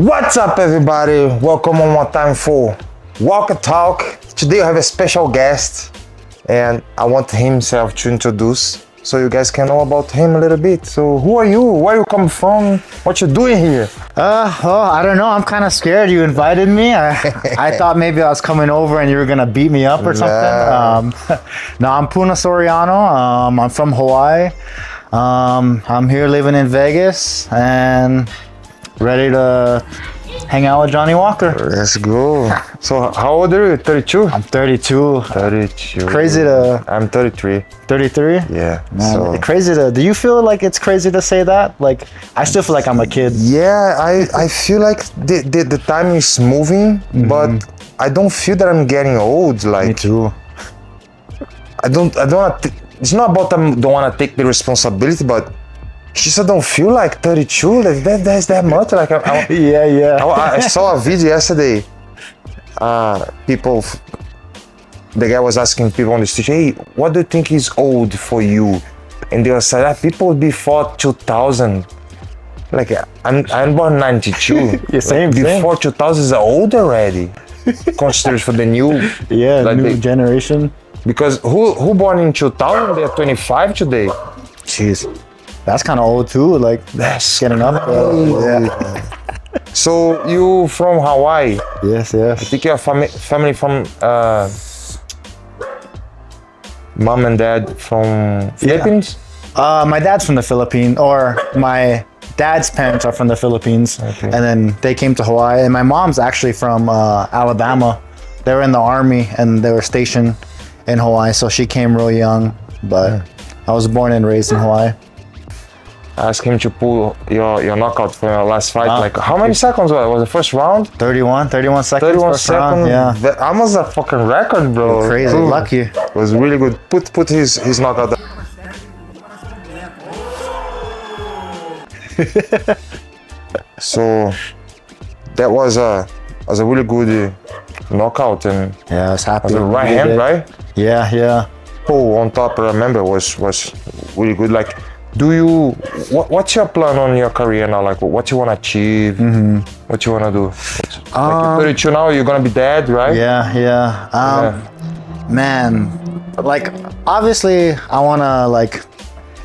What's up, everybody? Welcome one more time for Walk and Talk. Today I have a special guest and I want himself to introduce so you guys can know about him a little bit. So who are you? Where you come from? What you doing here? I don't know. I'm kind of scared. You invited me. I thought maybe I was coming over and you were gonna beat me up or something. No, I'm Puna Soriano. I'm from Hawaii. I'm here living in Vegas and ready to hang out with Johnny Walker. Let's go. So how old are you? 32? I'm 32. 32. Crazy to... I'm 33. 33? Yeah. Man, So crazy to... Do you feel like it's crazy to say that? Like, I still feel like I'm a kid. yeah, I feel like the time is moving, but I don't feel that I'm getting old. Like Me too. I don't want to. It's not about I don't want to take the responsibility, but just I don't feel like 32. Like that's that much. Like I saw a video yesterday. The guy was asking people on the street, "Hey, what do you think is old for you?" And they were saying that people before 2000. Like I'm born 92. Yeah, same. Before 2000 is old already. Considered for the new. Like new generation. Because who born in 2000, they're 25 today. Jeez. That's kind of old too, like That's getting up. Yeah. So you from Hawaii? Yes. I think your family from mom and dad from Philippines? My dad's from the Philippines, or my dad's parents are from the Philippines, Okay. and then they came to Hawaii. And my mom's actually from Alabama. They were in the army and they were stationed in Hawaii, so she came real young. But I was born and raised in Hawaii. Ask him to pull your knockout for your last fight. Like how many seconds was the first round? 31 seconds. 31 first round, seconds. yeah. That almost a fucking record, bro. Crazy, Ooh. lucky. It was really good. Put his knockout down. So that was a really good knockout, and Yeah, I was happy. was a right We did hand, it. right? Yeah. Oh, on top, I remember was really good. Like, what's your plan on your career now? Like, what you want to achieve? What you want to do? Like, you're 32 now, you're gonna be dead, right? Yeah. Man, like obviously I wanna like.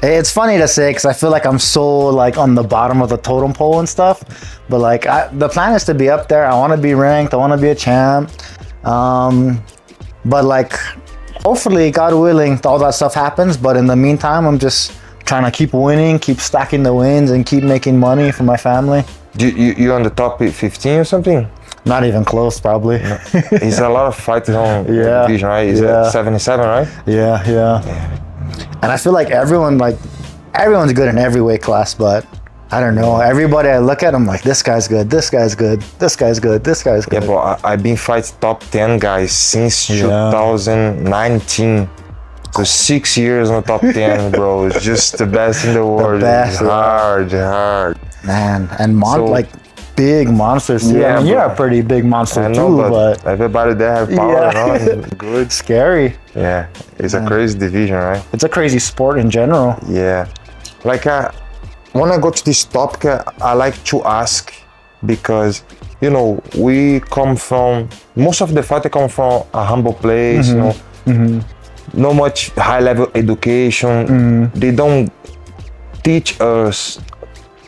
It's funny to say because I feel like I'm so like on the bottom of the totem pole and stuff, but like the plan is to be up there. I want to be ranked. I want to be a champ. But like, hopefully, God willing, all that stuff happens. But in the meantime, I'm just trying to keep winning, keep stacking the wins, and keep making money for my family. You on the top 15 or something? Not even close, probably. He's a lot of fighters on the Yeah. division, right? He's at 77, right? Yeah. And I feel like everyone's good in every weight class, but I don't know. Everybody I look at, I'm like, this guy's good, this guy's good, this guy's good, this guy's good. Yeah, but I've been fighting top 10 guys since Yeah. 2019. So 6 years on top 10, bro. It's just the best in the world. best, It's yeah. hard. Man, and So- like big monsters too. Yeah, I mean, you're bro. a pretty big monster I know, too, but everybody there have power, Yeah. you know, and good. scary. Yeah, it's a crazy division, right? It's a crazy sport in general. Yeah. Like, when I go to this topic, I like to ask because, you know, most of the fighters come from a humble place, you know, not much high level education. They don't teach us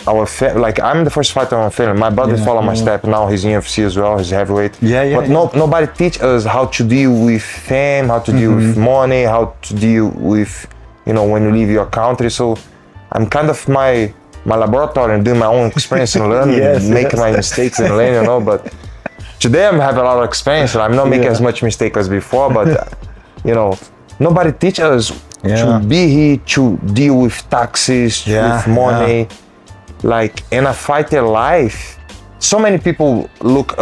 like I'm the first fighter on my family. My brother followed my step. Now he's in UFC as well. He's heavyweight. But nobody teach us how to deal with fame, how to deal with money, how to deal with, you know, when you leave your country. So I'm kind of my laboratory and doing my own experience and learning, making my mistakes and learning, you know. But today I'm having a lot of experience. I'm not making as much mistake as before, but you know, nobody teach us to be here, to deal with taxes, with money. Like in a fighter life, so many people look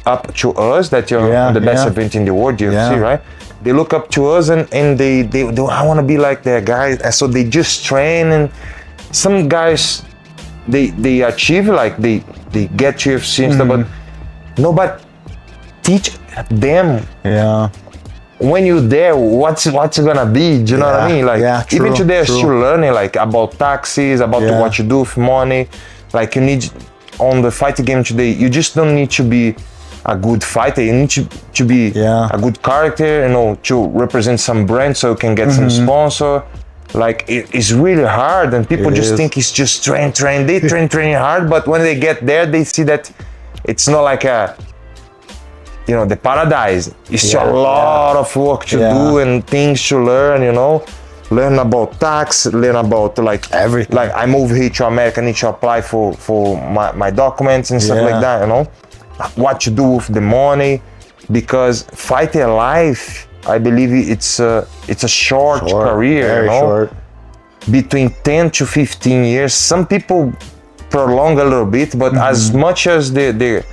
up to us that you're the best event in the world, UFC, right? They look up to us and they I want to be like that guy, and so they just train. And some guys they achieve, like they get to UFC and stuff, but nobody teach them. when you're there, what's it gonna be? Do you know what I mean? Like, true, even today, I'm true. still learning, like, about taxes, about what you do with money. Like, you need on the fighting game today, you just don't need to be a good fighter. You need to be a good character, to represent some brand so you can get some sponsor. Like it's really hard, and people just think it's just train. They train hard, but when they get there, they see that it's not like the paradise. It's still a lot of work to do and things to learn. Learn about tax, learn about like everything. Like I move here to America, I need to apply for my documents and stuff like that. What to do with the money, because fighting life, I believe it's a short career, very short. Between 10 to 15 years. Some people prolong a little bit, but as much as the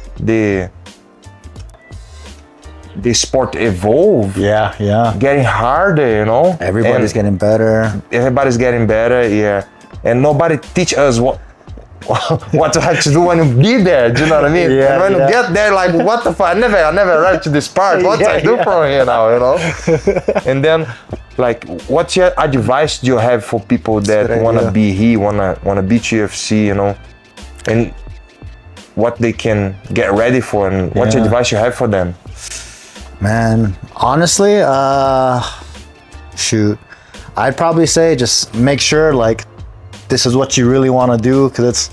sport evolve, getting harder, Everybody's getting better. Everybody's getting better, and nobody teach us what to have to do when you be there. Do you know what I mean? And when you get there, like, what the fuck? I never read to this part. What I do from here now, And then, like, what's your advice do you have for people that wanna be here, wanna beat UFC, and what they can get ready for, and what's your advice you have for them? Man, honestly, I'd probably say just make sure like this is what you really want to do, because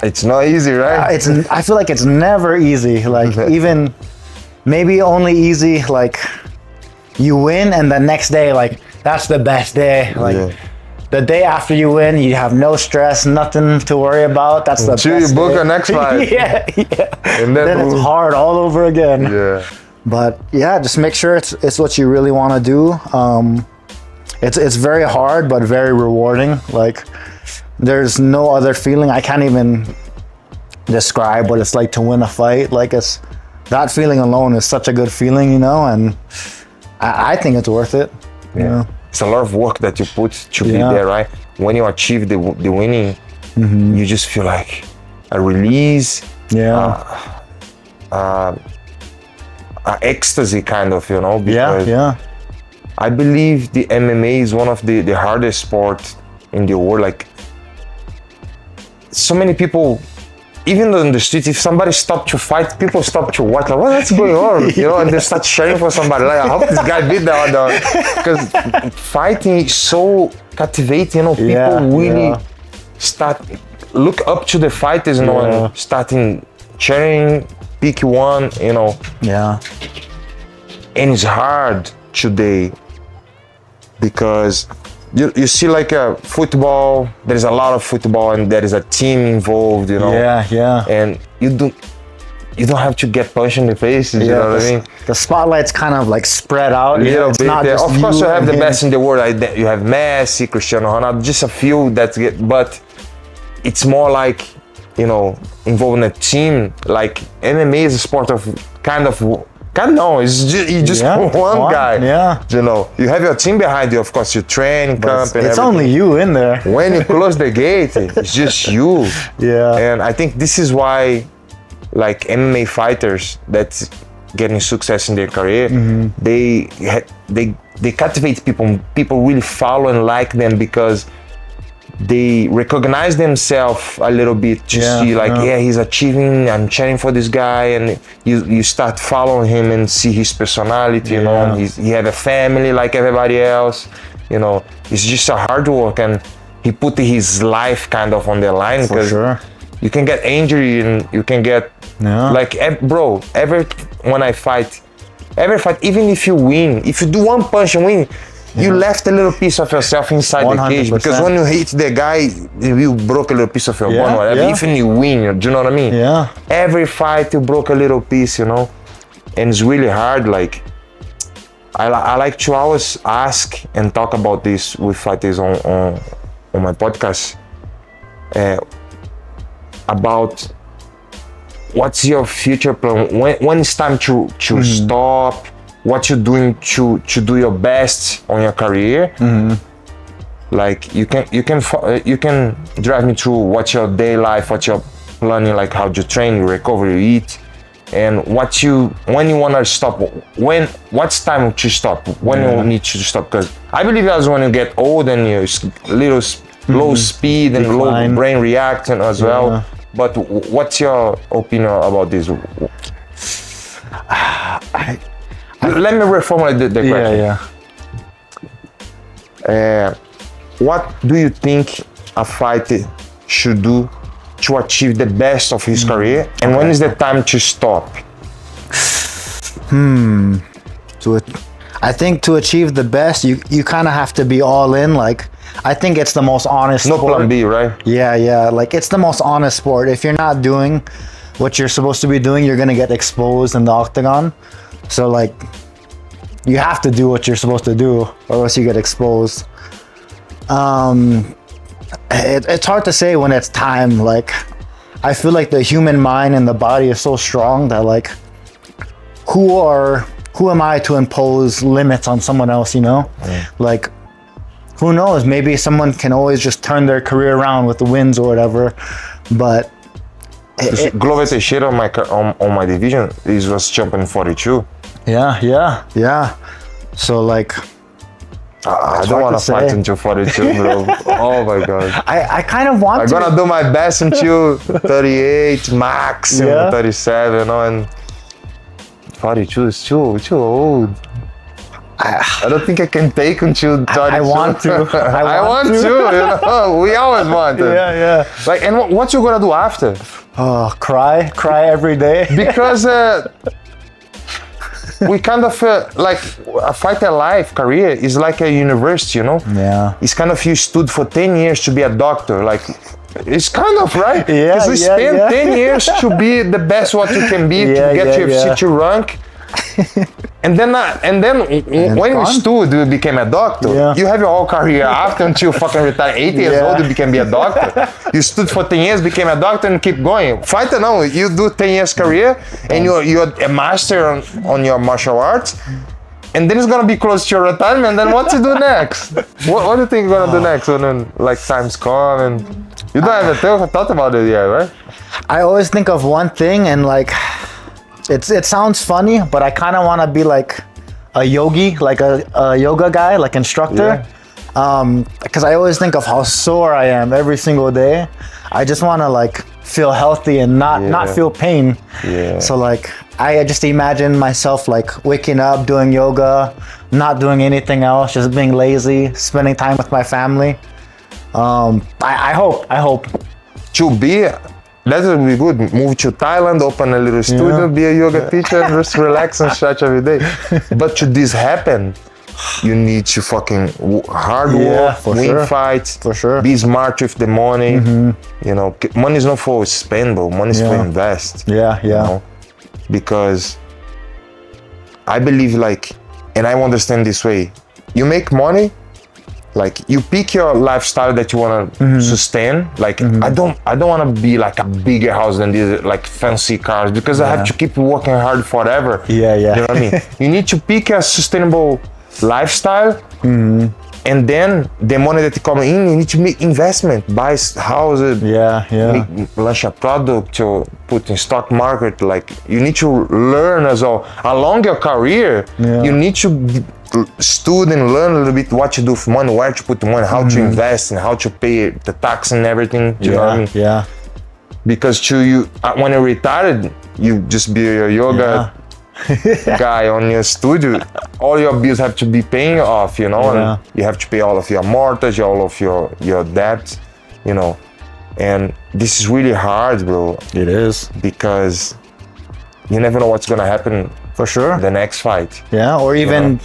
it's not easy, right? I feel like it's never easy. Like even maybe only easy like you win and the next day, like that's the best day. Like the day after you win, you have no stress, nothing to worry about. That's the best you book day. a next fight. And then it's hard all over again. But just make sure it's what you really want to do. It's very hard, but very rewarding. Like there's no other feeling. I can't even describe what it's like to win a fight. Like that feeling alone is such a good feeling, and I think it's worth it. It's a lot of work that you put to be there, right? When you achieve the winning, you just feel like a release, ecstasy kind of, because I believe the MMA is one of the hardest sports in the world. Like so many people, even in the street, if somebody stopped to fight, people stop to watch. Like, what's going on? And they start cheering for somebody. Like, I hope this guy beat the other. Because fighting is so captivating. People really start look up to the fighters. And starting cheering, pick one. And it's hard today because you see like a football, there's a lot of football and there is a team involved, and you don't have to get punched in the face, you know what I mean? The spotlight's kind of like spread out. It's not just of course you have the best in the world. You have Messi, Cristiano Ronaldo, just a few but it's more like, involving a team. Like MMA is a sport of it's just one guy. You have your team behind you, of course, you train, camp, and it's only you in there. When you close the gate, it's just you. And I think this is why, like MMA fighters that's getting success in their career, they captivate people. People really follow and like them because they recognize themselves a little bit to see like, he's achieving, I'm cheering for this guy, and you start following him and see his personality, and he have a family like everybody else, it's just a hard work, and he put his life kind of on the line because you can get injury and you can get like, bro, when I fight, even if you win, if you do one punch and win, you left a little piece of yourself inside 100%. The cage, because when you hit the guy, you broke a little piece of your bone, whatever. Even you win, do you know what I mean? Every fight you broke a little piece, and it's really hard. Like I like to always ask and talk about this with fighters on my podcast about what's your future plan, when it's time to stop, what you're doing to do your best on your career. Like you can drive me through what's your day life, what you're planning, like how you train, you recover, you eat, and when you want to stop, what's time to stop, when you need to stop. Because I believe as when you get old and you're little low speed and low brain reaction as well, But what's your opinion about this? Let me reformulate the question. What do you think a fighter should do to achieve the best of his career, and when is the time to stop? I think to achieve the best, you kind of have to be all in. Like, I think it's the most honest No sport. plan B, right? Yeah. Like, it's the most honest sport. If you're not doing what you're supposed to be doing, you're gonna get exposed in the octagon. So, like, you have to do what you're supposed to do, or else you get exposed. It's hard to say when it's time. Like, I feel like the human mind and the body is so strong that, like, who am I to impose limits on someone else, you know? Like, who knows? Maybe someone can always just turn their career around with the wins or whatever. But Glover Teixeira on my division, he was jumping 42. Yeah. So, like, I don't want to fight until 42, bro. Oh my god. I kind of want to. I'm gonna do my best until 38 max, 37, you know, and 42 is too old. I don't think I can take until 32. I want to. I want to, you know. We always want it. Yeah. Like, and what you gonna do after? Oh, cry every day. Because we kind of like a fighter life career is like a university, you know? Yeah. It's kind of you stood for 10 years to be a doctor. Like, it's kind of right. Yeah. Because we spent 10 years to be the best what you can be, to get your UFC rank. And then when you stood, you became a doctor. You have your whole career after until you fucking retire 80 years old, you became be a doctor. You stood for 10 years, became a doctor, and keep going. Fighter, no, you do 10 years career, and you're a master on your martial arts, and then it's gonna be close to your retirement. Then what to do next? What do you think you're gonna do next when like times come and you don't have thought about it yet, right? I always think of one thing, and like, it sounds funny, but I kind of want to be like a yogi, like a yoga guy, like instructor. Because I always think of how sore I am every single day. I just want to like feel healthy and not feel pain. So like, I just imagine myself like waking up, doing yoga, not doing anything else, just being lazy, spending time with my family. I hope. To be. That would be good. Move to Thailand, open a little studio, be a yoga teacher, and just relax and stretch every day. But to this happen, you need to fucking hard work, win fights, be smart with the money. You know, money is not for spend, bro. Money is for invest. You know? Because I believe, like, and I understand this way, you make money, like you pick your lifestyle that you want to sustain. Like I don't want to be like a bigger house than this, like fancy cars, because I have to keep working hard forever. You know what I mean? You need to pick a sustainable lifestyle, and then the money that come in, you need to make investment, buy houses, launch a product, to put in stock market. Like you need to learn as well along your career. You need to study and learn a little bit what to do with money, where to put the money, how to invest, and how to pay the tax and everything. You know what I mean? Because when you're retired, you just be a yoga guy on your studio. All your bills have to be paying off, you know, and you have to pay all of your mortgage, all of your debts, you know. And this is really hard, bro. It is. Because you never know what's gonna happen. For sure. The next fight. Or even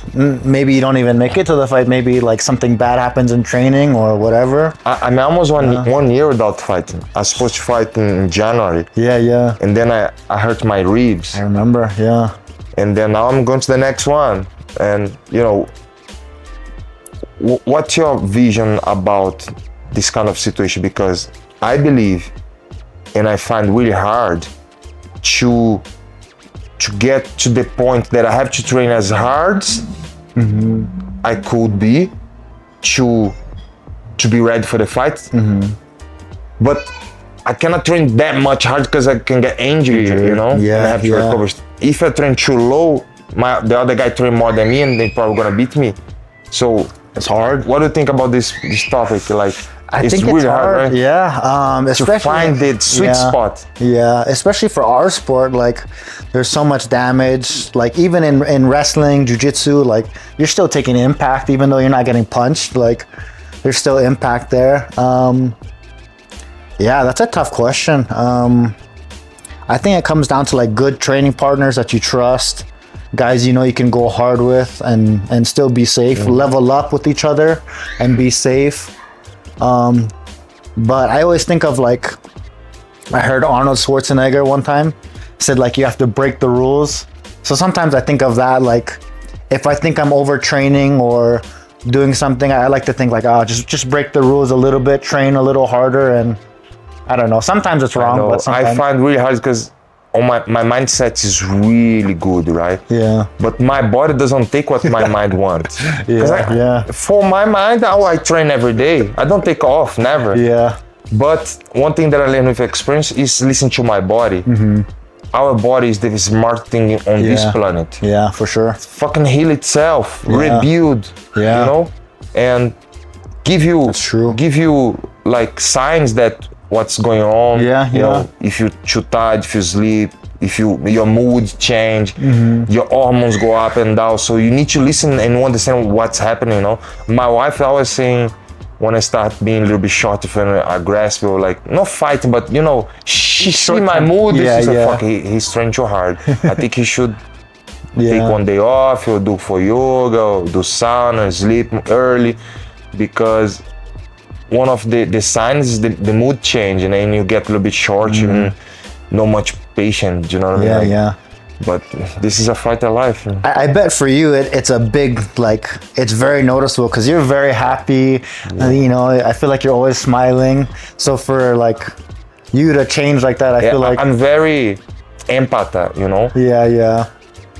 maybe you don't even make it to the fight. Maybe like something bad happens in training or whatever. I'm almost 1 year without fighting. I was supposed to fight in January. And then I hurt my ribs. I remember, And then now I'm going to the next one. And you know, what's your vision about this kind of situation? Because I believe, and I find really hard to get to the point that I have to train as hard I could be to be ready for the fight. But I cannot train that much hard because I can get injured, you know? And I have to recover. If I train too low, the other guy train more than me, and they probably gonna beat me. So it's hard. What do you think about this topic? Like, I It's think really it's hard. right? Yeah. To Especially find the sweet spot. Yeah, especially for our sport, like there's so much damage. Like even in wrestling, jiu-jitsu, like you're still taking impact even though you're not getting punched. Like there's still impact there. Yeah, that's a tough question. I think it comes down to like good training partners that you trust, guys you know you can go hard with and still be safe, level up with each other and be safe. But I always think of like, I heard Arnold Schwarzenegger one time said like you have to break the rules. So sometimes I think of that, like if I think I'm overtraining or doing something, I like to think like, oh, just break the rules a little bit, train a little harder, and I don't know. Sometimes it's wrong, but sometimes I find really hard because my mindset is really good, right? Yeah. But my body doesn't take what my mind wants. Yeah. For my mind, I train every day. I don't take off, never. Yeah. But one thing that I learned with experience is listen to my body. Our body is the smart thing on this planet. Yeah, for sure. Fucking heal itself, rebuild, you know, and give you That's true. give you like signs that what's going on. You know, if you're too tired, if you sleep, if your mood change, your hormones go up and down. So you need to listen and understand what's happening. You know, my wife always saying when I start being a little bit short and aggressive, or like not fighting, but you know, she see my mood. She's like, fuck, he's trying too hard. I think he should take one day off, or do for yoga, or do sauna, sleep early, because one of the signs is the mood change, and then you get a little bit short and not much patient, you know what I mean? Yeah. But this is a fight of life. I bet for you it's a big, like, it's very noticeable because you're very happy. You know, I feel like you're always smiling. So for like you to change like that, I feel like I'm very empath, you know? Yeah.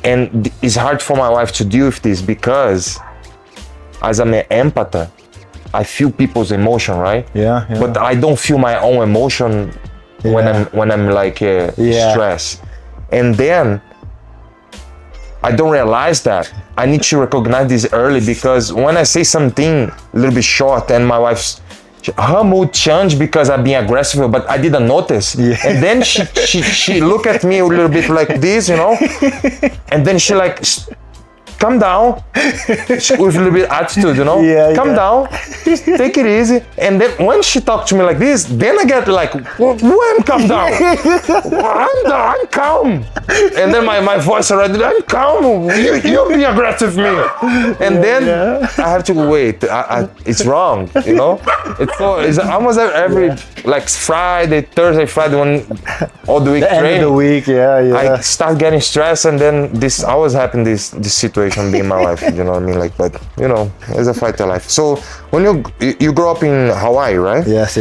And it's hard for my wife to deal with this because as I'm an empath, I feel people's emotion, right? Yeah. But I don't feel my own emotion when I'm like stressed. And then I don't realize that. I need to recognize this early, because when I say something a little bit short and my wife's, her mood changed because I'm being aggressive, but I didn't notice. And then she look at me a little bit like this, you know, and then she like, calm down, with a little bit attitude, you know, calm down, take it easy. And then when she talked to me like this, then I get like, when calm down? I'm calm. And then my voice already, I'm calm, you be aggressive me. And then I have to wait, it's wrong, you know? It's almost every, like Thursday, Friday, when all the week the end of the week, I start getting stressed, and then this always happen, this situation being my life, you know what I mean? Like, but you know, it's a fight of life. So when you grew up in Hawaii, right? Yes.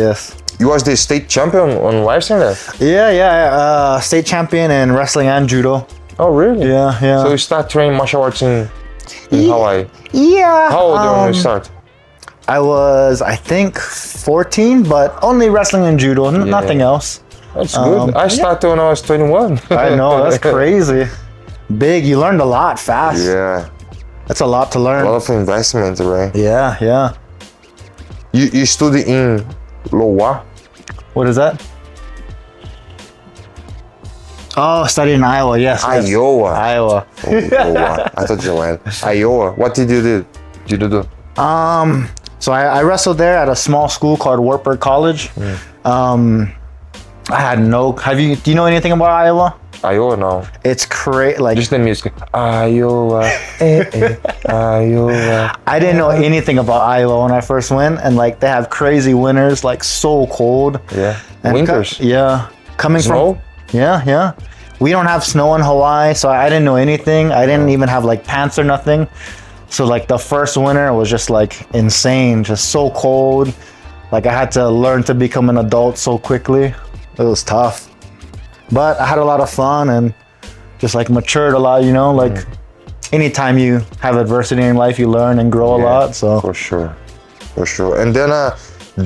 You was the state champion on wrestling there? Yeah. State champion in wrestling and judo. Oh, really? Yeah. So you start training martial arts in Hawaii? Yeah. How old were you when you start? I was, I think, 14, but only wrestling and judo, nothing else. That's good. I started when I was 21. I know, that's crazy. Big, you learned a lot fast. Yeah. That's a lot to learn. A lot of investment, right? Yeah. You studied in Loa? What is that? Oh, studied in Iowa, yes. Iowa. Iowa. Oh, Loa. I thought you went. Iowa. What did you do? So I wrestled there at a small school called Wartburg College. I had do you know anything about Iowa? Iowa, no. It's crazy. Like, just the music. Iowa, Iowa. I didn't know anything about Iowa when I first went, and like they have crazy winters, like so cold. Yeah. And Winters. Coming Snow? from. Yeah. We don't have snow in Hawaii, so I didn't know anything. I didn't even have like pants or nothing. So like the first winter was just like insane, just so cold. Like I had to learn to become an adult so quickly. It was tough. But I had a lot of fun and just like matured a lot, you know, like anytime you have adversity in life, you learn and grow a lot. So for sure. And then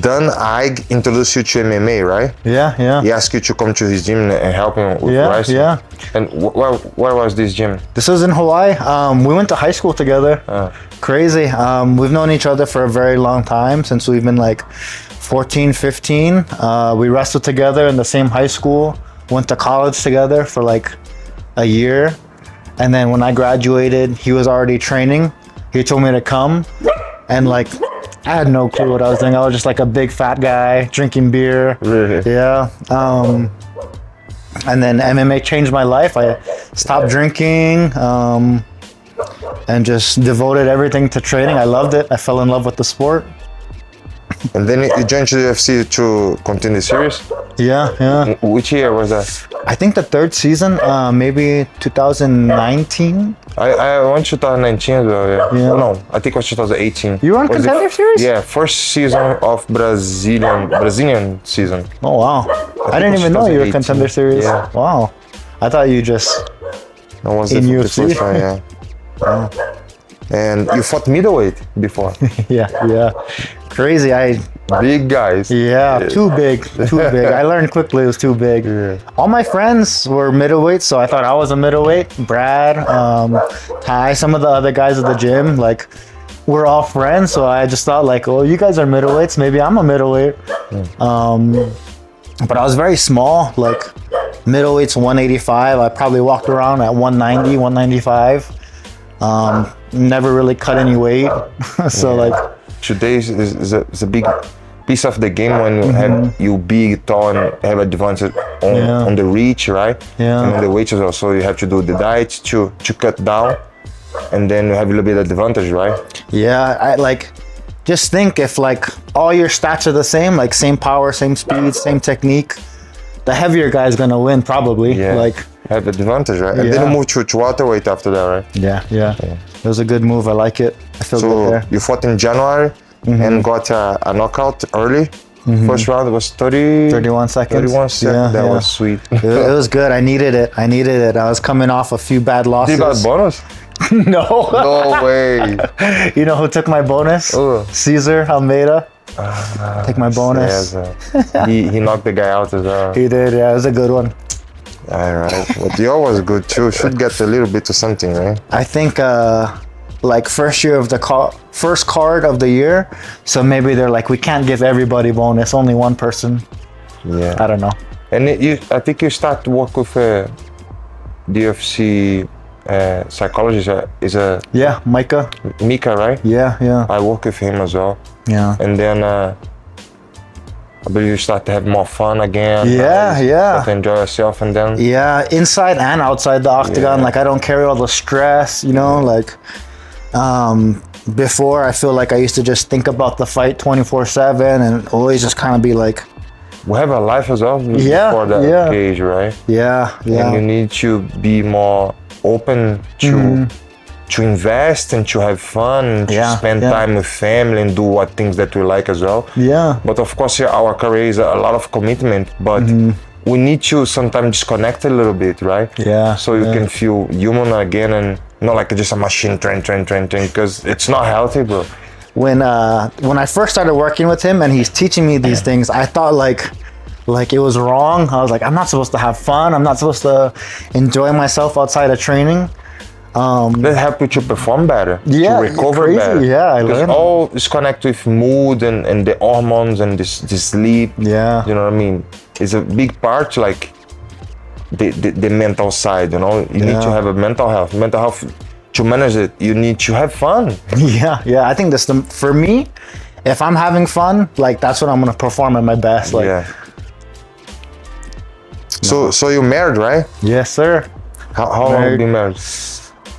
Dan Ig introduced you to MMA, right? Yeah. He asked you to come to his gym and help him with wrestling. Yeah. And where was this gym? This was in Hawaii. We went to high school together. Crazy. We've known each other for a very long time, since we've been like 14, 15. We wrestled together in the same high school. Went to college together for like a year. And then when I graduated, he was already training. He told me to come. And like, I had no clue what I was doing. I was just like a big fat guy drinking beer. Really? Yeah. And then MMA changed my life. I stopped drinking and just devoted everything to training. I loved it. I fell in love with the sport. And then you joined the UFC to continue the series? Yeah. Which year was that? I think the third season, maybe 2019. I went 2019 as well, yeah. Oh, no, I think it was 2018. You were on Was Contender Series? Yeah, first season of Brazilian season. Oh, wow. I didn't even know you were Contender Series. Yeah. Wow. I thought you just... That was In the UFC? first one, yeah. Wow. And you fought middleweight before. Yeah. Crazy. Big guys. Yeah, too big. I learned quickly it was too big. Yeah. All my friends were middleweight, so I thought I was a middleweight. Brad, Ty, some of the other guys at the gym, like, we're all friends, so I just thought like, oh, you guys are middleweights, maybe I'm a middleweight. But I was very small, like middleweight's 185. I probably walked around at 190, 195. Never really cut any weight. So like, today is a big piece of the game when you have you big, tall, and have advantage on the reach, right? Yeah. And on the weight as well. So you have to do the diet to cut down, and then you have a little bit of advantage, right? yeah, I like, just think if like all your stats are the same, like same power, same speed, same technique, the heavier guy's gonna win probably. Yeah. Like, have advantage, right? And then you move to welterweight after that, right? yeah. It was a good move. I like it. I feel good So there. you fought in January and got a knockout early. First round was 31 seconds. 31 seconds. That was sweet. It was good. I needed it. I was coming off a few bad losses. You got bonus? No. No way. You know who took my bonus? Who? Caesar Almeida. Take my bonus. Yes, he knocked the guy out as well. He did. Yeah, it was a good one. All right. But yours was good too. Should get a little bit to something, right? I think like first year of the first card of the year. So maybe they're like, we can't give everybody bonus. Only one person. Yeah. I don't know. And I think you start to work with the UFC psychologist. Yeah, Micah. Mika, right? Yeah. I work with him as well. Yeah. And then I believe you start to have more fun again. Yeah. Start to enjoy yourself, and then Yeah, inside and outside the octagon. Yeah. Like, I don't carry all the stress, you know, like before I feel like I used to just think about the fight 24/7 and always just kind of be like, we have a life as well Yeah, before that yeah. cage, right? yeah. And you need to be more open to invest and to have fun, and to Yeah, spend yeah. time with family and do what things that we like as well. Yeah. But of course, our career is a lot of commitment, but we need to sometimes disconnect a little bit, right? Yeah, So you yeah. can feel human again and not like just a machine train, because it's not healthy, bro. When I first started working with him and he's teaching me these things, I thought like it was wrong. I was like, I'm not supposed to have fun. I'm not supposed to enjoy myself outside of training. That help you to perform better, Yeah, to recover crazy. better. Yeah, I because learned. all is connected with mood and the hormones and the sleep. Yeah. You know what I mean? It's a big part, like the mental side. You know, you need to have a mental health. Mental health, to manage it, you need to have fun. Yeah. I think that's for me. If I'm having fun, like that's when I'm gonna perform at my best. Like, Yeah. So you're married, right? yes, sir. How long have you been married?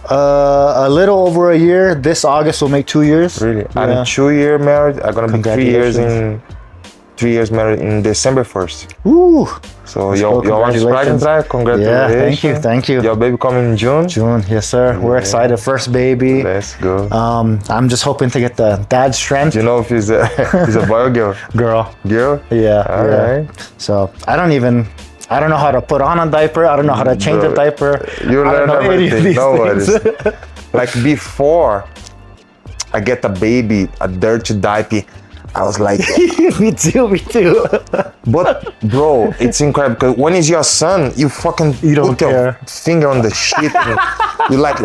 A little over a year. This August will make 2 years. Really? Yeah. I'm 2 year married. I'm gonna be 3 years Congratulations. 3 years married in December 1st. Ooh. So Let's your go, wife is pregnant, right? Congratulations. Yeah, thank you. Your baby coming in June. June, yes, sir. We're excited. First baby. Let's go. I'm just hoping to get the dad strength. Do you know if he's a boy or girl? Girl. Girl? Yeah. All yeah. right. So I don't know how to put on a diaper. I don't know how to change a Bro, diaper. You I learn don't know any of everything. these No things. worries. Like before I get a baby, a dirty diaper, I was like, Me too. But bro, it's incredible because when it's your son, you fucking don't put your care. finger on the shit. And you like,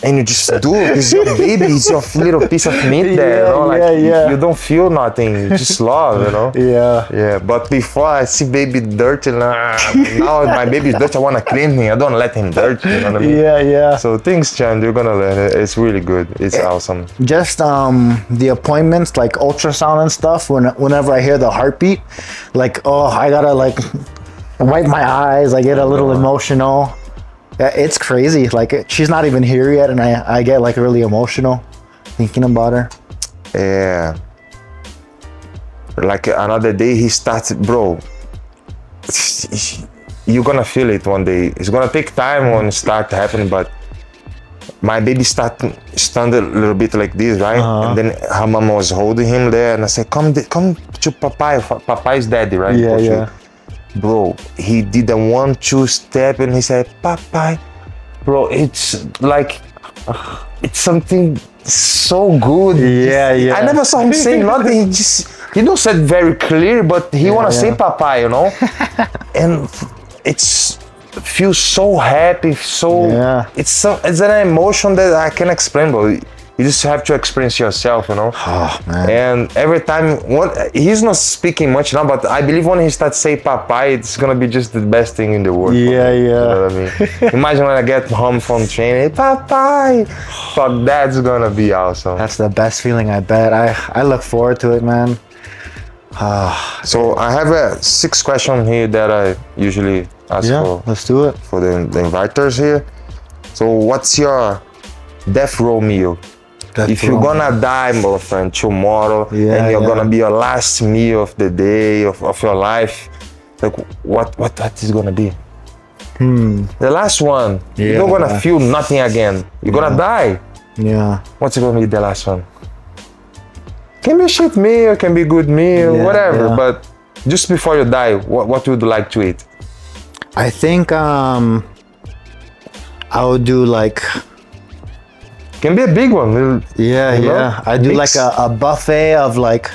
and you just do it. It's your baby. It's your little piece of meat there. You know, like you don't feel nothing. You just love. You know. Yeah. But before I see baby dirty, now my baby's dirty. I wanna clean him. I don't let him dirty. You know what I mean? Yeah. So things change. You're gonna learn it. It's really good. It's awesome. Just the appointments, like ultrasound and stuff. Whenever I hear the heartbeat, like, oh, I gotta like wipe my eyes. I get a little emotional. It's crazy. Like, she's not even here yet, and I get like really emotional thinking about her. Yeah. Like another day he starts, bro. You're gonna feel it one day. It's gonna take time when it start happening, but my baby stand a little bit like this, right? And then her mom was holding him there, and I said, come to Papai. Papai's daddy, right? Yeah. Bro, he did a 1-2 step, and he said, Papai. Bro, it's like, it's something so good. Yeah. I never saw him say nothing. He don't say it very clear, but he wanna say Papai, you know? And it's feels so happy, it's an emotion that I can't explain, but you just have to experience yourself, you know. Oh man. And every time he's not speaking much now, but I believe when he starts saying Papai, it's gonna be just the best thing in the world. Yeah. You know what I mean? Imagine when I get home from training, Papai, fuck, that's gonna be awesome. That's the best feeling, I bet. I look forward to it, man. So I have a 6 question here that I usually ask for. Let's do it. For the inviters here. So what's your death row meal? If you're gonna die, my friend, tomorrow, and you're gonna be your last meal of the day, of your life, like what is gonna be? The last one. You're not gonna feel nothing again. You're gonna die. Yeah. What's gonna be the last one? Can be a shit meal, can be good meal, whatever, but just before you die, what would you like to eat? I think I would do like, can be a big one. I do like a buffet of like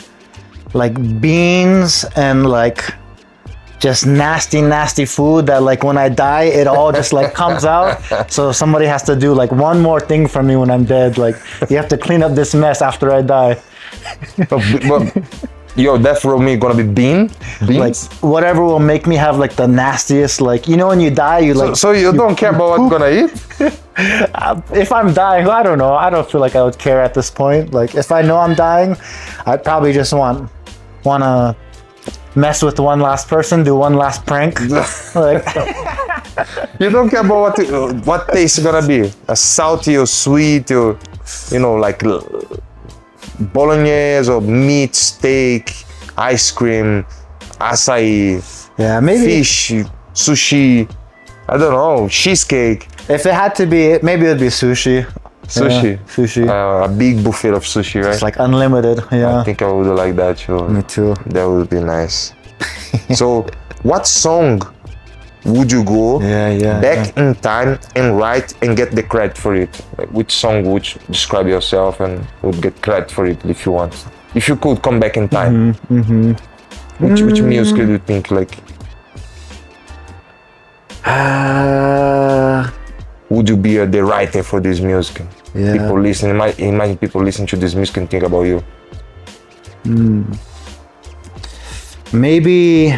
beans and like just nasty food that like when I die it all just like comes out. So somebody has to do like one more thing for me when I'm dead. Like, you have to clean up this mess after I die. But your death row meal gonna be beans? Like whatever will make me have like the nastiest, like, you know, when you die, you like. So you don't care about what you're gonna eat? If I'm dying, I don't know. I don't feel like I would care at this point. Like, if I know I'm dying, I'd probably just wanna mess with one last person, do one last prank. Like, you don't care about what taste is gonna be? A salty or sweet or, you know, like bolognese or meat, steak, ice cream, acai, maybe fish, sushi, I don't know, cheesecake. If it had to be, maybe it'd be sushi. Sushi. A big buffet of sushi, right? It's like unlimited. I think I would like that too. Me too. That would be nice. So, what song would you go back in time and write and get the credit for it? Like, which song would you describe yourself and would get credit for it if you want? If you could come back in time, which music do you think like? Would you be the writer for this music? People listen. Imagine people listen to this music and think about you. Maybe.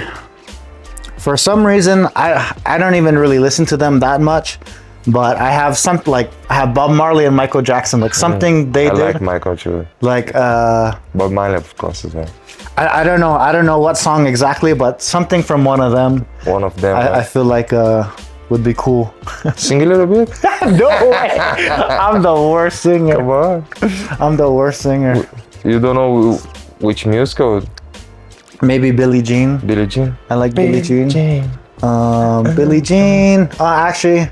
For some reason, I don't even really listen to them that much, but I have Bob Marley and Michael Jackson, like something they did. I like Michael too. Like Bob Marley, of course, as well. I don't know what song exactly, but something from one of them. One of them. I feel like would be cool. Sing a little bit. No way! I'm the worst singer. Come on. I'm the worst singer. You don't know which music? Or? Maybe Billie Jean. Billie Jean. I like Billie Jean. Billie Jean. Actually,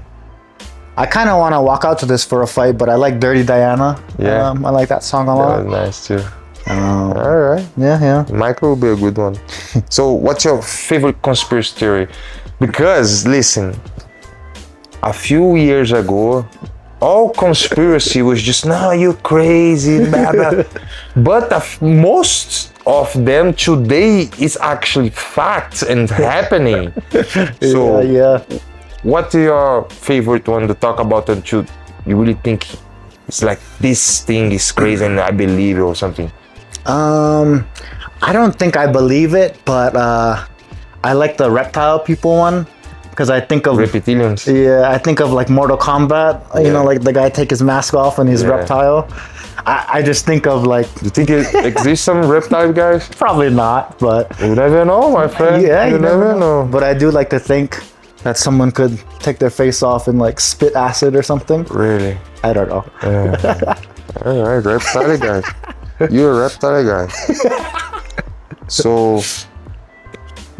I kind of want to walk out to this for a fight, but I like Dirty Diana. Yeah. I like that song a lot. That was nice too. All right. Yeah. Michael will be a good one. So, what's your favorite conspiracy theory? Because, listen, a few years ago, all conspiracy was just, no, you're crazy, blah, blah. But most of them today is actually facts and happening. So yeah. what's your favorite one to talk about and you really think it's like this thing is crazy and I believe it or something? I don't think I believe it, but I like the reptile people one because I think of Reptilians. Yeah, I think of like Mortal Kombat. You know, like the guy take his mask off and he's reptile. I just think of like. Do you think it exists some reptile guys? Probably not, but You never know, my friend. yeah, you never know. But I do like to think that someone could take their face off and like spit acid or something. Really? I don't know. All right, reptile guy. You're a reptile guy. So,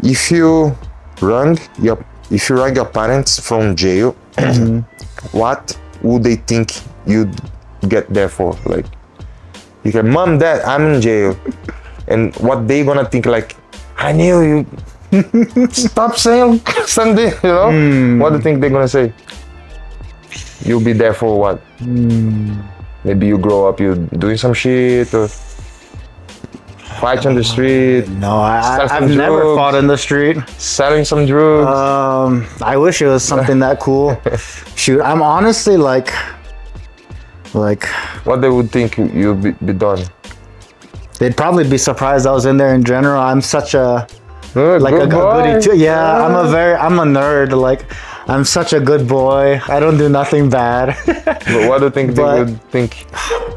if you run your parents from jail, what would they think you'd get there for? Like, you can, Mom, Dad, I'm in jail, and what they gonna think? Like, I knew you. Stop saying something. You know? What do you think they're gonna say? You'll be there for what? Maybe you grow up, you doing some shit or fight on the street. No, I've never fought in the street. Selling some drugs. I wish it was something that cool. Shoot, I'm honestly like. What they would think you'll be done. They'd probably be surprised I was in there in general. I'm such a like a good boy. goody too. Yeah, I'm a nerd. Like, I'm such a good boy. I don't do nothing bad. But what do you think they would think?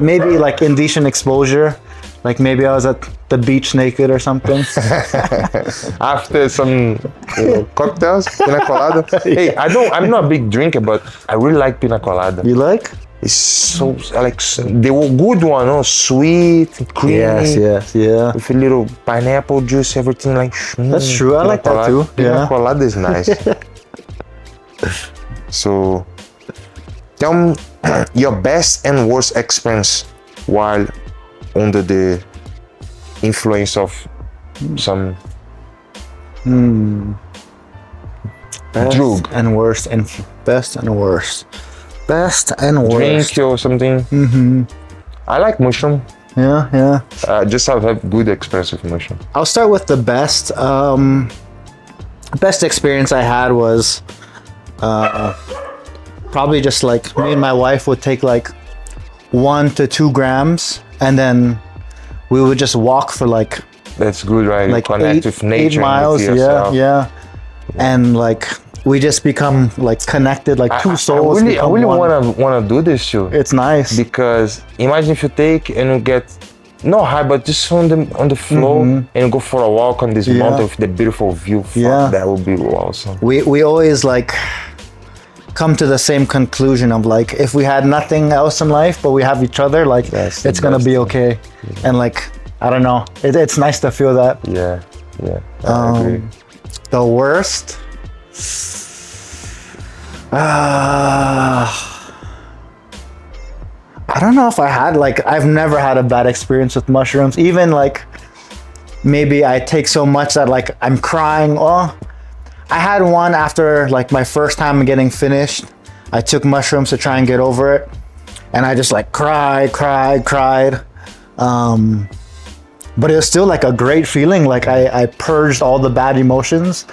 Maybe like indecent exposure. Like maybe I was at the beach naked or something. After some cocktails, pina colada. Hey, I'm not a big drinker, but I really like pina colada. You like? It's so like they were good one, no? Sweet, creamy. Yes, yeah. With a little pineapple juice, everything like. That's true. I like that too. Pina colada is nice. So, tell me your best and worst experience while under the influence of some drug. And worst and best and worst. Best and worst. Drink or something. I like mushroom. Yeah. Just have good experience with mushroom. I'll start with the best. Best experience I had was probably just like me and my wife would take like 1 to 2 grams and then we would just walk for like That's good, right? like Connect with nature. 8 miles. And with yourself. Yeah. And like we just become like connected, like two souls. I really wanna do this too. It's nice because imagine if you take and you get not high, but just on the floor and you go for a walk on this mountain with the beautiful view. Fuck, that would be awesome. We always like come to the same conclusion of like if we had nothing else in life but we have each other, like it's gonna be okay. And like I don't know, it's nice to feel that. Yeah. I agree. The worst. I don't know if I had like I've never had a bad experience with mushrooms. Even like maybe I take so much that like I'm crying. Oh, I had one after like my first time getting finished. I took mushrooms to try and get over it, and I just like cried. But it was still like a great feeling. Like I purged all the bad emotions.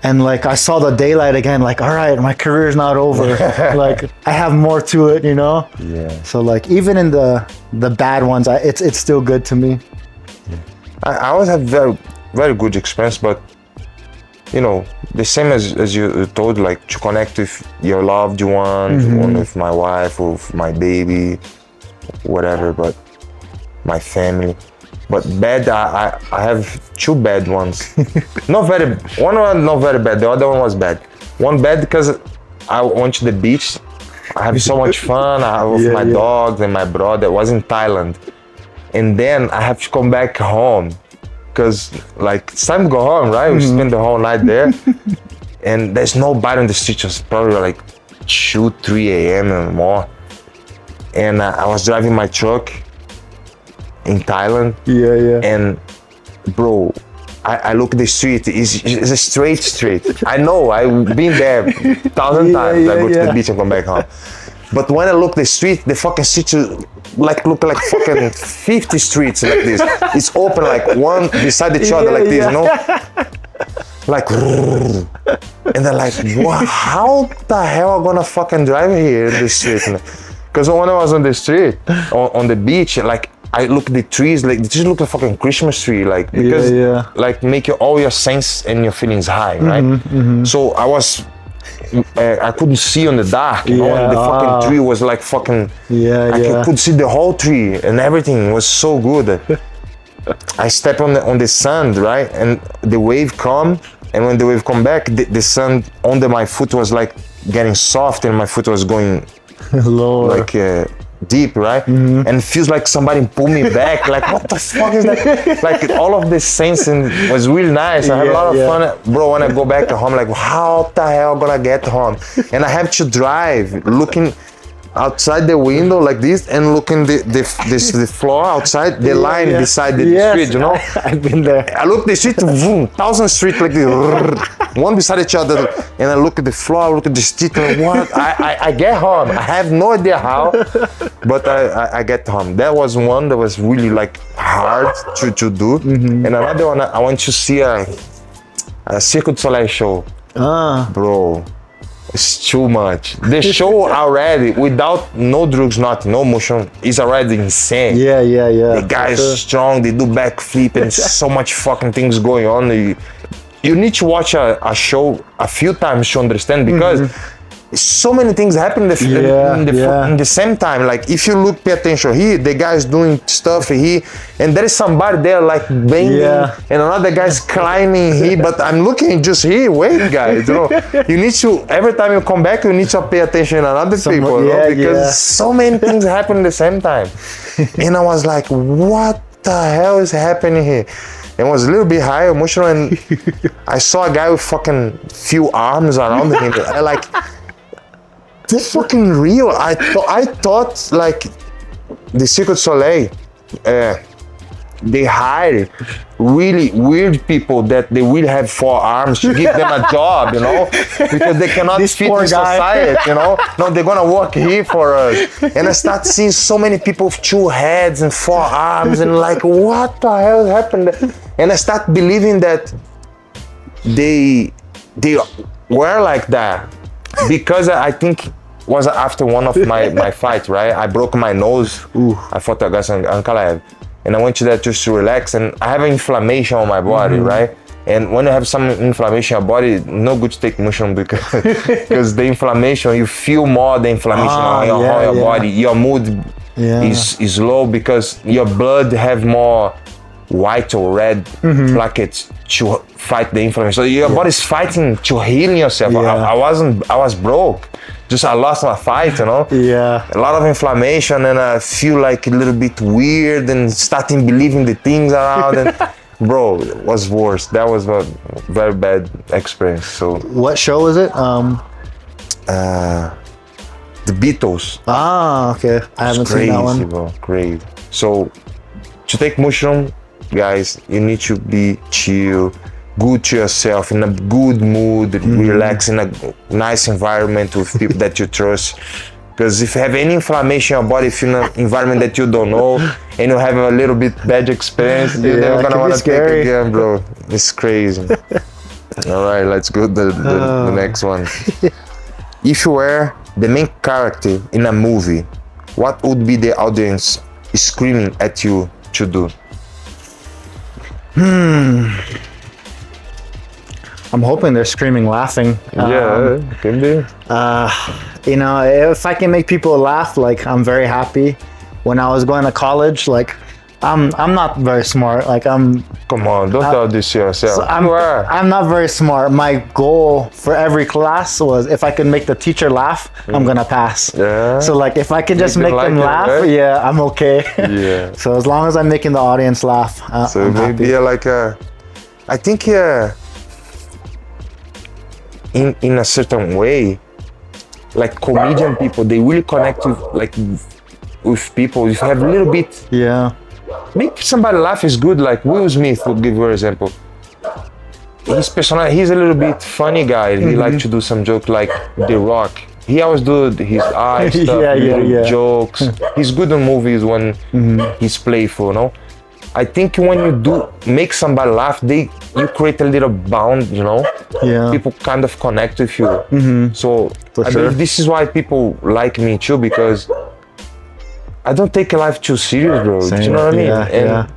And like I saw the daylight again, like, all right, my career's not over. Like I have more to it, you know? Yeah. So like even in the bad ones, it's still good to me. Yeah. I always have very, very good experience, but you know, the same as you told, like to connect with your loved one, with my wife, with my baby, whatever, but my family. But bad, I have 2 bad ones. One was not very bad, the other one was bad. One bad because I went to the beach. I have so much fun with my dogs and my brother. I was in Thailand. And then I have to come back home because like it's time to go home, right? We spend the whole night there. And there's nobody on the street. It's probably like 2, 3 a.m. and more. And I was driving my truck in Thailand. Yeah. And bro, I look at the street, it's a straight street. I know, I've been there 1,000 times. I go to the beach and come back home. But when I look the street, the fucking street look like fucking 50 streets like this. It's open like one beside each other like this, you know? Like, and they're like, wow, how the hell am I gonna fucking drive here in the street? Because when I was on the street, on the beach, like, I look at the trees, like, they just look like fucking Christmas tree, like, because, like, make all your sense and your feelings high, right? So I couldn't see on the dark, you know, and the fucking tree was like fucking, I could see the whole tree and everything was so good. I step on the sand, right, and the wave come, and when the wave come back, the sand under my foot was like getting soft, and my foot was going lower, like deep, right, and feels like somebody pulled me back. Like, what the fuck is that? Like, all of this sense, and it was really nice. I had a lot of fun, bro. When I go back to home, like, how the hell am I gonna get home? And I have to drive, looking outside the window like this, and looking the floor outside, the line beside the street, you know? I've been there. I look the street, boom, 1,000 streets like this, one beside each other, and I look at the floor, I look at the street, like, what? I get home. I have no idea how, but I get home. That was one that was really like hard to do. And another one, I want to see a Cirque du Soleil show. Bro. It's too much. The show already, without no drugs, nothing, no motion, is already insane. Yeah. The guy is strong, they do backflip, and so much fucking things going on. You need to watch a show a few times to understand, because so many things happen in the same time. Like, if you pay attention here, the guy's doing stuff here, and there is somebody there like banging, and another guy's climbing here, but I'm looking just here. Wait, guys, you know, you need to, every time you come back, you need to pay attention to other people, you know, because so many things happen at the same time. And I was like, what the hell is happening here? It was a little bit high emotional, and I saw a guy with fucking few arms around him. I like, this fucking real. I thought like the Cirque du Soleil, they hire really weird people that they will have 4 arms to give them a job, you know, because they cannot fit in society, you know. No, they're gonna work here for us. And I start seeing so many people with 2 heads and 4 arms, and like, what the hell happened? And I start believing that they were like that, because I think was after one of my fights, right? I broke my nose. I fought against Ankalaev, and I went to that just to relax. And I have an inflammation on my body, right? And when you have some inflammation in your body, no good to take mushroom, because the inflammation, you feel more the inflammation on your body. Your mood is low, because your blood have more white or red plaquettes to fight the inflammation. So your body's fighting to heal yourself. I was broke. Just I lost my fight, you know? A lot of inflammation, and I feel like a little bit weird and starting believing the things around. And bro, it was worse. That was a very bad experience. So what show was it? The Beatles. Okay. I haven't seen that one. Bro, crazy. So to take mushroom, guys, you need to be chill, good to yourself, in a good mood, relax in a nice environment with people that you trust. Because if you have any inflammation in your body, if you're in an environment that you don't know, and you have a little bit bad experience, you're never gonna want to take it again, bro. It's crazy. All right, let's go to the next one. If you were the main character in a movie, what would be the audience screaming at you to do? I'm hoping they're screaming, laughing. Can be. You know, if I can make people laugh, like, I'm very happy. When I was going to college, like, I'm not very smart. Like, Come on, don't tell this to yourself. So I'm not very smart. My goal for every class was, if I can make the teacher laugh, I'm gonna pass. So like, if I can just make them laugh, right? I'm okay. So as long as I'm making the audience laugh, so I'm maybe happy. like I think in a certain way, like comedian people, they really connect with people. If you have a little bit, make somebody laugh is good. Like Will Smith, will give you an example. His personality, he's a little bit funny guy. He likes to do some joke like The Rock. he always do his eye stuff, little jokes. He's good in movies when he's playful, no? I think when you do make somebody laugh, you create a little bond, you know? Yeah. People kind of connect with you. So I sure. believe this is why people like me too, because I don't take life too serious, bro. Do you know what I mean? And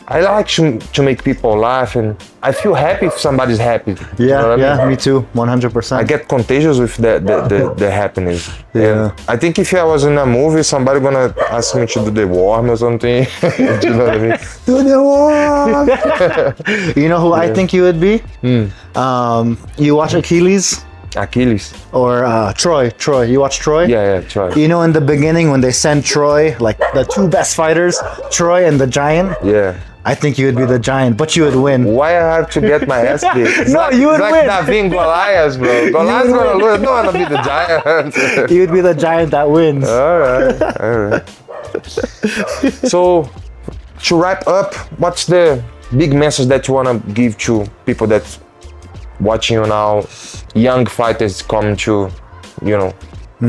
I like to make people laugh, and I feel happy if somebody's happy. You know what I mean? Me too, 100%. I get contagious with the happiness. Yeah. And I think if I was in a movie, somebody gonna ask me to do the worm or something. Do you know what I mean? Do the worm. You know who I think you would be? You watch Achilles? Achilles. Or Troy. You watch Troy? Yeah, Troy. You know, in the beginning when they send Troy, like the two best fighters, Troy and the Giant. Yeah. I think you would be the Giant, but you would win. Why I have to get my ass beat? You would win. It's like David Goliath, bro. Goliath's gonna lose. No, I'm gonna be the Giant. You would be the Giant that wins. All right. So, to wrap up, what's the big message that you wanna give to people that watching you now, young fighters coming to, you know,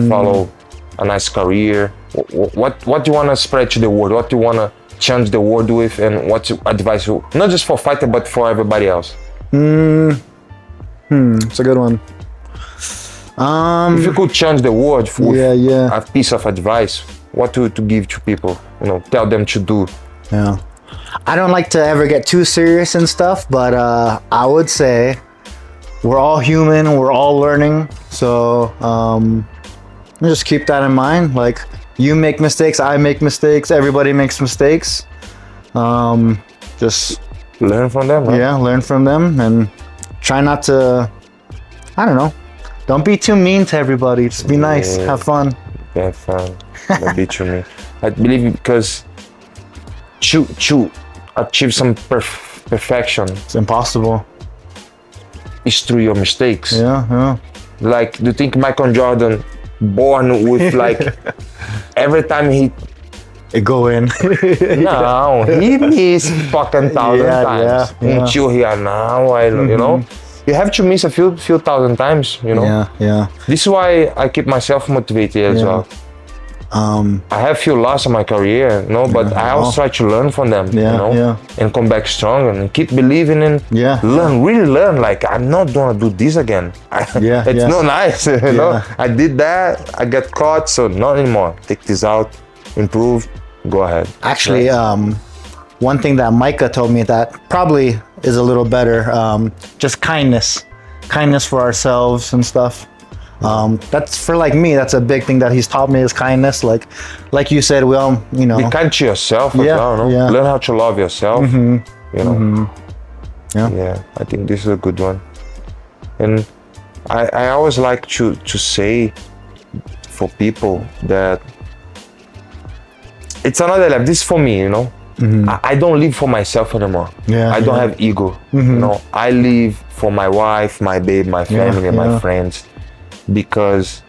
follow a nice career? What do you wanna spread to the world? What do you wanna change the world with, and what's your advice, not just for fighter but for everybody else? It's a good one. If you could change the world with a piece of advice, what to give to people, you know, tell them to do? Yeah, I don't like to ever get too serious and stuff, but I would say we're all human, we're all learning, so just keep that in mind. Like, you make mistakes, I make mistakes, everybody makes mistakes. Just learn from them, right? Yeah, learn from them, and try not to, I don't know, don't be too mean to everybody. Just be nice, have fun. Have fun, don't be too mean. I believe because to achieve some perfection, it's impossible. It's through your mistakes. Yeah. Like, do you think Michael Jordan born with like every time it go in? No, he missed fucking thousand times until here now. You know, you have to miss a few thousand times. You know. Yeah. This is why I keep myself motivated as well. I have few losses in my career, you know, but I always try to learn from them, you know, and come back strong and keep believing in, really learn. Like, I'm not gonna do this again. It's not nice, you know. I did that, I get caught, so not anymore. Take this out, improve, go ahead. Actually, one thing that Micah told me that probably is a little better, just kindness for ourselves and stuff. That's for like me, that's a big thing that he's taught me, is kindness. Like you said, well, you know, be kind to yourself as well, no? Learn how to love yourself, you know. Yeah, I think this is a good one. And I always like to say for people that it's another level. This is for me, you know. I don't live for myself anymore. I don't have ego, you know. I live for my wife, my babe, my family, and my friends. Because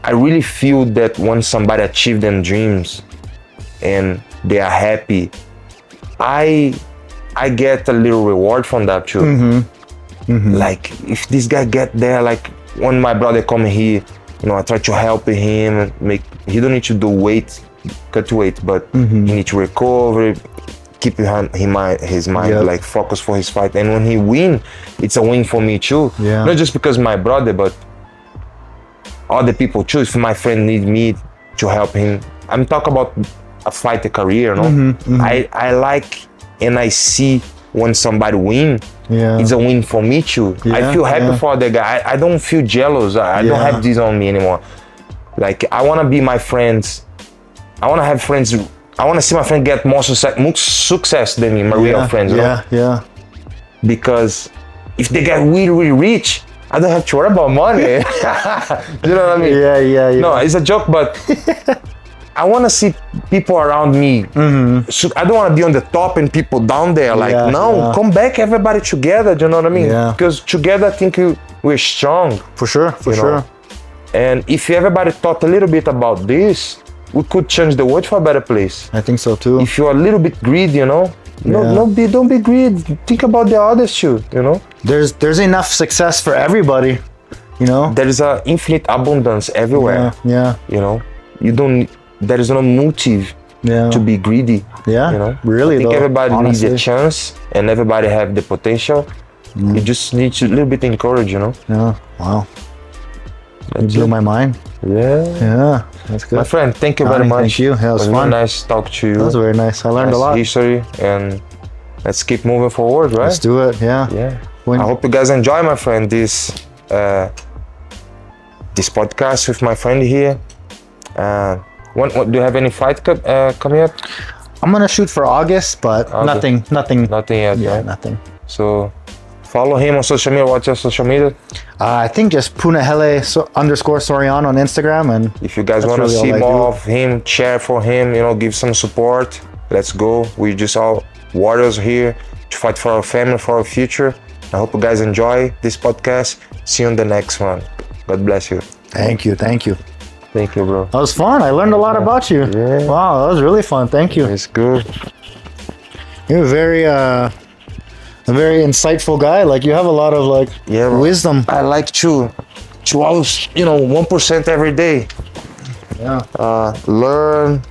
I really feel that when somebody achieves their dreams and they are happy, I get a little reward from that too. Like, if this guy get there, like when my brother come here, you know, I try to help him he don't need to do cut weight, but he need to recover, keep his mind like focused for his fight, and when he win, it's a win for me too. Not just because my brother, but other people too. If my friend need me to help him, I'm talking about a fighter career, no? I like, and I see when somebody win, it's a win for me too. I feel happy for the guy. I don't feel jealous. I don't have this on me anymore. Like, I want to be my friends. I want to have friends. I want to see my friend get more success than me, my real friends. Yeah. Because if they get really, really rich, I don't have to worry about money. You know what I mean? Yeah. No, it's a joke, but I want to see people around me. So I don't want to be on the top and people down there. Come back, everybody together. Do you know what I mean? Because together, I think we're strong. For sure. And if everybody thought a little bit about this, we could change the world for a better place. I think so too. If you're a little bit greedy, you know, don't be greedy. Think about the others too, you know. There's enough success for everybody. You know? there is a infinite abundance everywhere. Yeah. You know, there is no motive Yeah. to be greedy. Yeah. You know, Really I think though. everybody honestly. needs a chance, and everybody have the potential. You just need to a little bit encourage. You know. Yeah. Wow. You That's blew it. my mind. Yeah. Yeah. That's good. My friend, thank you very Donnie, much. thank you. Yeah, it was really fun. nice to talk to you. That was very nice. I learned a Nice lot. history, and let's keep moving forward, right? Let's do it. Yeah. Yeah. When- I hope you guys enjoy, my friend, this podcast with my friend here. What do you have any fight coming up? I'm gonna shoot for August, but Okay. nothing. Nothing yet, Yeah, right? nothing. So follow him on social media. What's your social media? I think just Punahele _ Soriano on Instagram, and If you guys That's want to really see all I more do. of him, cheer for him, give some support. Let's go. We just all warriors here to fight for our family, for our future. I hope you guys enjoy this podcast. See you on the next one. God bless you. thank you. Thank you, bro. That was fun. I learned a lot about you. Yeah. Wow, that was really fun. Thank you. It's good. You're a very insightful guy. Like you have a lot of Yeah, bro. wisdom. I like to always, 1% every day. Yeah. Learn,